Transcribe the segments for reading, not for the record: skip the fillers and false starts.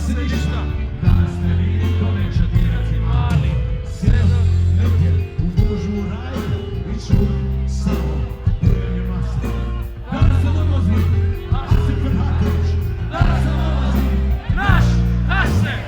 se ništa. Danas me niko neće dirati mali. Sjedam negdje u Božu raju i čujem samo brojanje masla. Danas se domozi Asif Ferhatović. Danas se domozi naš Asif.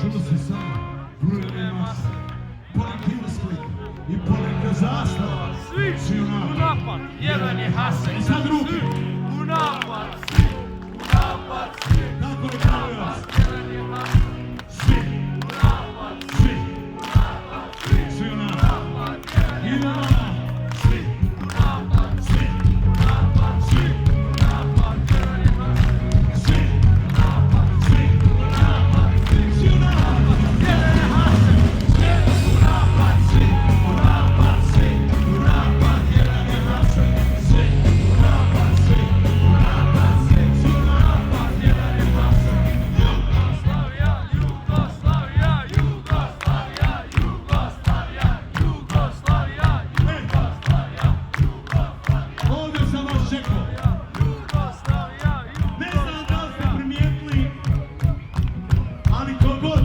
Čudo se sama, brojne mase, pored Hillsplit i pored zastava. Svi u napad, jedan je Hasan. I sad drugi. U napad, svi. U napad, svi. Tako je Karlovac. Jedan je Hasan. Svi. U napad, svi. U napad, svi. Svi u napad. Idemo. Svi. U napad, svi. U napad, svi. U napad, jedan je Hasan. Svi. U napad, svi. U napad, svi. Svi u napad. Jedan je Hasan. Svi. U napad, svi. U napad, svi. U napad, jedan je Hasan. Svi. U napad, svi. U napad, svi. Svi u napad, jedan je Hasan. Jugoslavija, Jugoslavija, Jugoslavija, Jugoslavija, Jugoslavija, Jugoslavija, Jugoslavija. Ovdje sam vas čekao. Ne znam da li ste primijetili, ali kogod